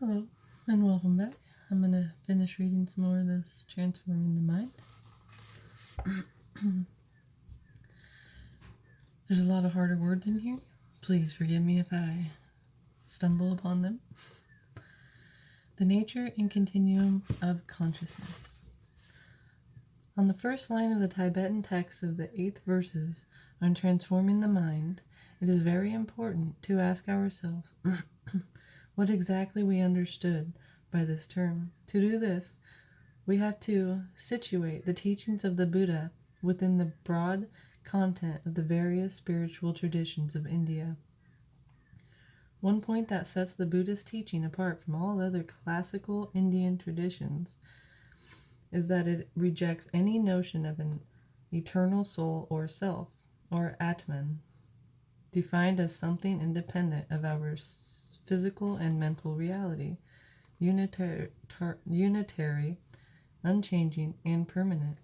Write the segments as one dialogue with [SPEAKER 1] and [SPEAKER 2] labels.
[SPEAKER 1] Hello, and welcome back. I'm going to finish reading some more of this Transforming the Mind. There's a lot of harder words in here. Please forgive me if I stumble upon them. The nature and continuum of consciousness. On the first line of the Tibetan text of the 8th verses on transforming the mind, it is very important to ask ourselves what exactly we understood by this term. To do this, we have to situate the teachings of the Buddha within the broad content of the various spiritual traditions of India. One point that sets the Buddhist teaching apart from all other classical Indian traditions is that it rejects any notion of an eternal soul or self, or Atman, defined as something independent of our physical and mental reality, unitary, unchanging, and permanent.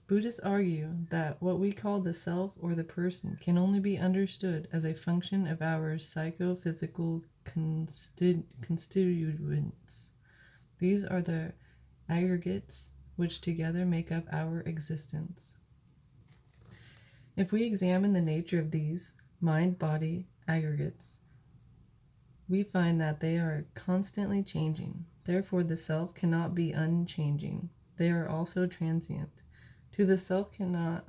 [SPEAKER 1] Buddhists argue that what we call the self or the person can only be understood as a function of our psychophysical constituents. These are the aggregates which together make up our existence. If we examine the nature of these mind-body aggregates, we find that they are constantly changing. Therefore, the self cannot be unchanging. They are also transient. The self cannot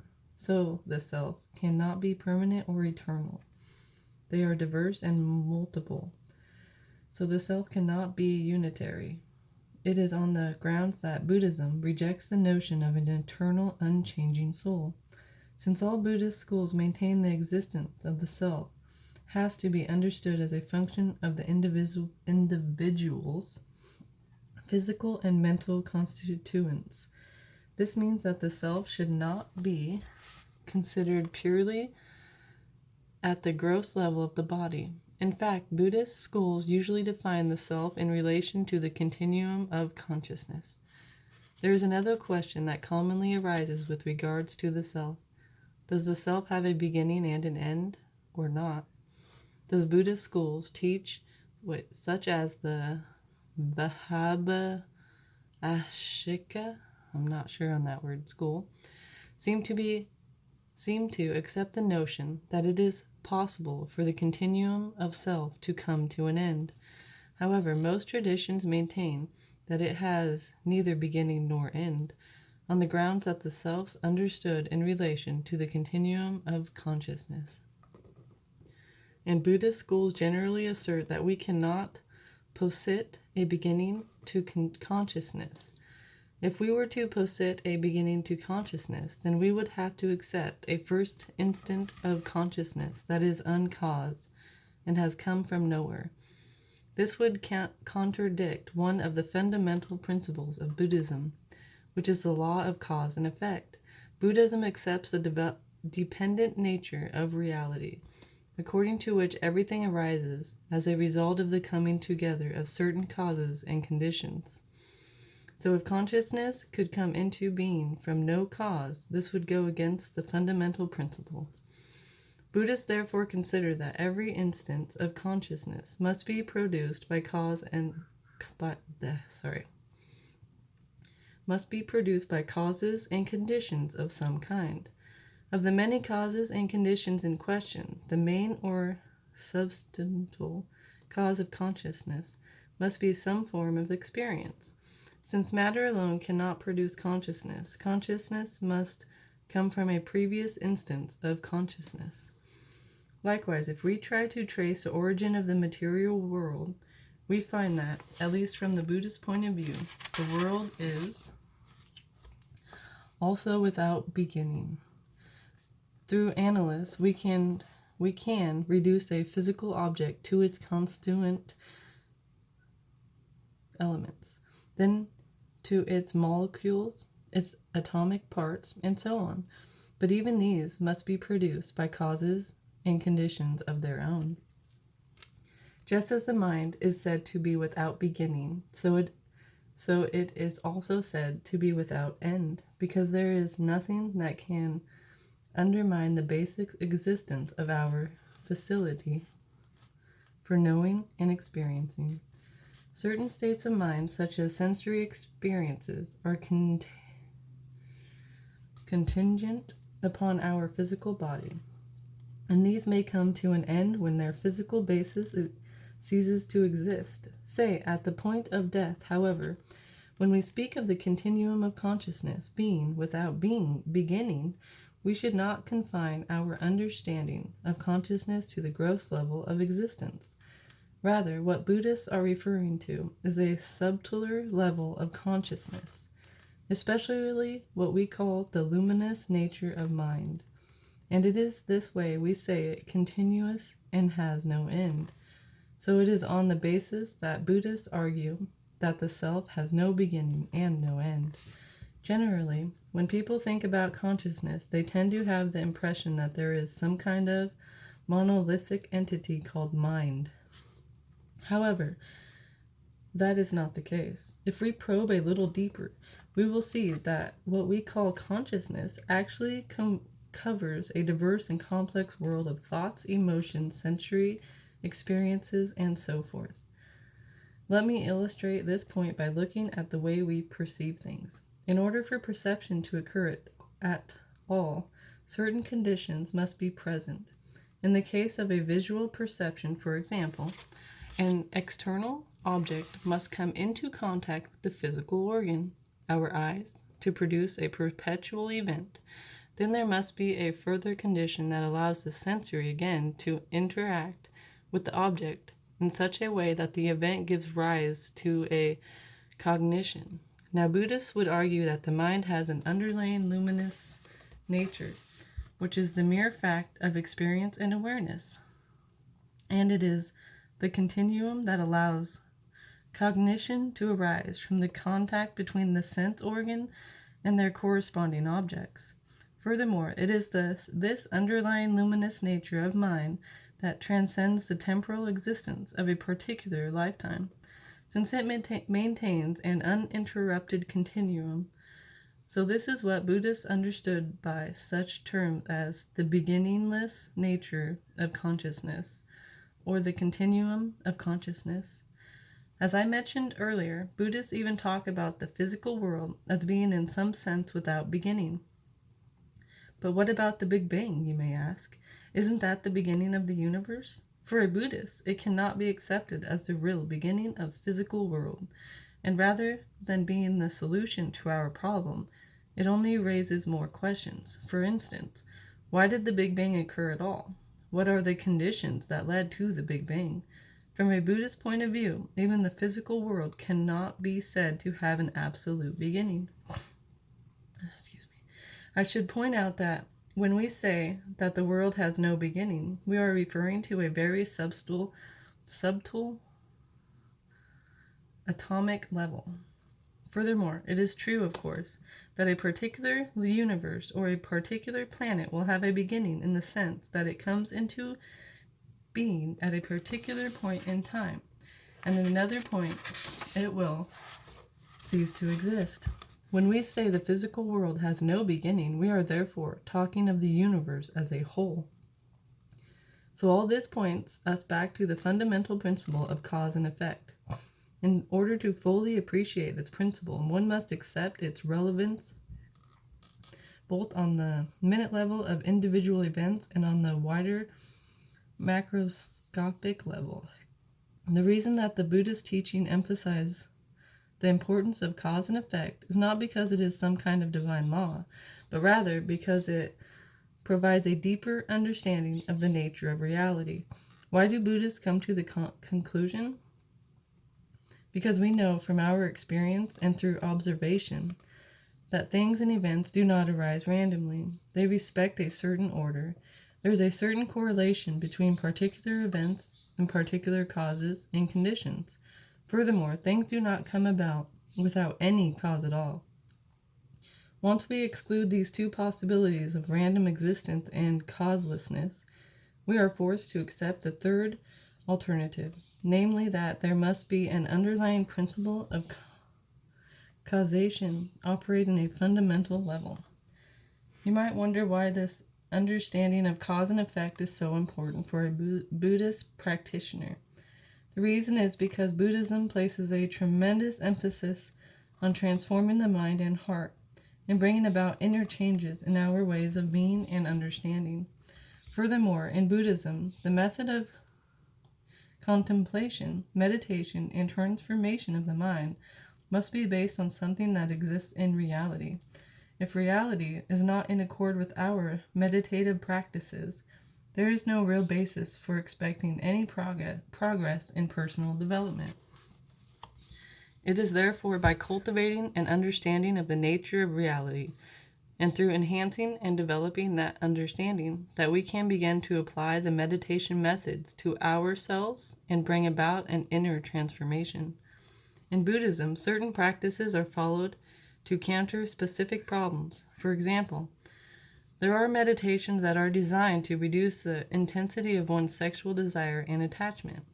[SPEAKER 1] be permanent or eternal. They are diverse and multiple. So the self cannot be unitary. It is on the grounds that Buddhism rejects the notion of an eternal, unchanging soul. Since all Buddhist schools maintain the existence of the self has to be understood as a function of the individual's physical and mental constituents. This means that the self should not be considered purely at the gross level of the body. In fact, Buddhist schools usually define the self in relation to the continuum of consciousness. There is another question that commonly arises with regards to the self. Does the self have a beginning and an end, or not? Does Buddhist schools teach, such as the Vajrayana, I'm not sure on that word, school, seem to accept the notion that it is possible for the continuum of self to come to an end. However, most traditions maintain that it has neither beginning nor end, on the grounds that the self's understood in relation to the continuum of consciousness. And Buddhist schools generally assert that we cannot posit a beginning to consciousness. If we were to posit a beginning to consciousness, then we would have to accept a first instant of consciousness that is uncaused and has come from nowhere. This would contradict one of the fundamental principles of Buddhism, which is the law of cause and effect. Buddhism accepts the dependent nature of reality, according to which everything arises as a result of the coming together of certain causes and conditions. So if consciousness could come into being from no cause, this would go against the fundamental principle. Buddhists therefore consider that every instance of consciousness must be produced by causes and conditions of some kind. Of the many causes and conditions in question, the main or substantial cause of consciousness must be some form of experience. Since matter alone cannot produce consciousness, consciousness must come from a previous instance of consciousness. Likewise, if we try to trace the origin of the material world, we find that, at least from the Buddhist point of view, the world is also without beginning. Through analysis, we can reduce a physical object to its constituent elements, then to its molecules, its atomic parts, and so on. But even these must be produced by causes and conditions of their own. Just as the mind is said to be without beginning, so it is also said to be without end, because there is nothing that can undermine the basic existence of our facility for knowing and experiencing. Certain states of mind, such as sensory experiences, are contingent upon our physical body, and these may come to an end when their physical basis ceases to exist, say at the point of death. However, when we speak of the continuum of consciousness, being without beginning, we should not confine our understanding of consciousness to the gross level of existence. Rather, what Buddhists are referring to is a subtler level of consciousness, especially what we call the luminous nature of mind. And it is this way we say it continuous and has no end. So it is on the basis that Buddhists argue that the self has no beginning and no end. Generally, when people think about consciousness, they tend to have the impression that there is some kind of monolithic entity called mind. However, that is not the case. If we probe a little deeper, we will see that what we call consciousness actually covers a diverse and complex world of thoughts, emotions, sensory experiences, and so forth. Let me illustrate this point by looking at the way we perceive things. In order for perception to occur at all, certain conditions must be present. In the case of a visual perception, for example, an external object must come into contact with the physical organ, our eyes, to produce a perpetual event. Then there must be a further condition that allows the sensory again to interact with the object in such a way that the event gives rise to a cognition. Now, Buddhists would argue that the mind has an underlying luminous nature, which is the mere fact of experience and awareness. And it is the continuum that allows cognition to arise from the contact between the sense organ and their corresponding objects. Furthermore, it is this underlying luminous nature of mind that transcends the temporal existence of a particular lifetime, since it maintains an uninterrupted continuum. So this is what Buddhists understood by such terms as the beginningless nature of consciousness, or the continuum of consciousness. As I mentioned earlier, Buddhists even talk about the physical world as being in some sense without beginning. But what about the Big Bang, you may ask? Isn't that the beginning of the universe? For a Buddhist, it cannot be accepted as the real beginning of the physical world, and rather than being the solution to our problem, it only raises more questions. For instance, why did the Big Bang occur at all? What are the conditions that led to the Big Bang? From a Buddhist point of view, even the physical world cannot be said to have an absolute beginning. I should point out that when we say that the world has no beginning, we are referring to a very subtle atomic level. Furthermore, it is true, of course, that a particular universe or a particular planet will have a beginning in the sense that it comes into being at a particular point in time, and at another point it will cease to exist. When we say the physical world has no beginning, we are therefore talking of the universe as a whole. So all this points us back to the fundamental principle of cause and effect. In order to fully appreciate this principle, one must accept its relevance both on the minute level of individual events and on the wider macroscopic level. The reason that the Buddhist teaching emphasizes the importance of cause and effect is not because it is some kind of divine law, but rather because it provides a deeper understanding of the nature of reality. Why do Buddhists come to the conclusion? Because we know from our experience and through observation that things and events do not arise randomly. They respect a certain order. There is a certain correlation between particular events and particular causes and conditions. Furthermore, things do not come about without any cause at all. Once we exclude these two possibilities of random existence and causelessness, we are forced to accept the third alternative, namely that there must be an underlying principle of causation operating at a fundamental level. You might wonder why this understanding of cause and effect is so important for a Buddhist practitioner. The reason is because Buddhism places a tremendous emphasis on transforming the mind and heart and bringing about inner changes in our ways of being and understanding. Furthermore, in Buddhism, the method of contemplation, meditation, and transformation of the mind must be based on something that exists in reality. If reality is not in accord with our meditative practices, there is no real basis for expecting any progress in personal development. It is therefore by cultivating an understanding of the nature of reality, and through enhancing and developing that understanding, that we can begin to apply the meditation methods to ourselves and bring about an inner transformation. In Buddhism, certain practices are followed to counter specific problems. For example, there are meditations that are designed to reduce the intensity of one's sexual desire and attachment.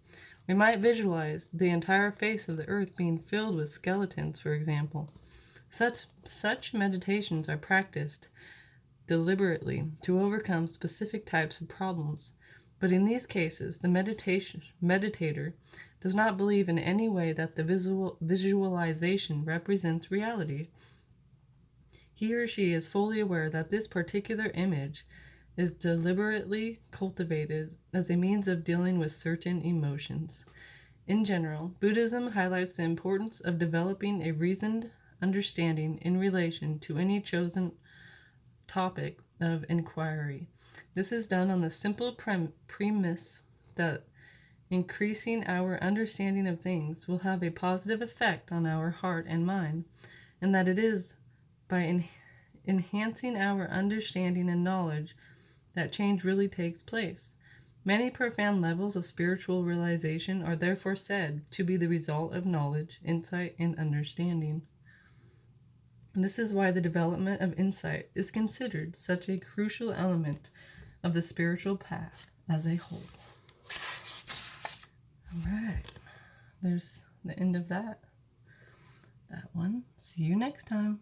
[SPEAKER 1] We might visualize the entire face of the earth being filled with skeletons, for example. Such meditations are practiced deliberately to overcome specific types of problems. But in these cases, the meditator does not believe in any way that the visualization represents reality. He or she is fully aware that this particular image is deliberately cultivated as a means of dealing with certain emotions. In general, Buddhism highlights the importance of developing a reasoned understanding in relation to any chosen topic of inquiry. This is done on the simple premise that increasing our understanding of things will have a positive effect on our heart and mind, and that it is by enhancing our understanding and knowledge that change really takes place. Many profound levels of spiritual realization are therefore said to be the result of knowledge, insight, and understanding. And this is why the development of insight is considered such a crucial element of the spiritual path as a whole. All right, there's the end of that one. See you next time.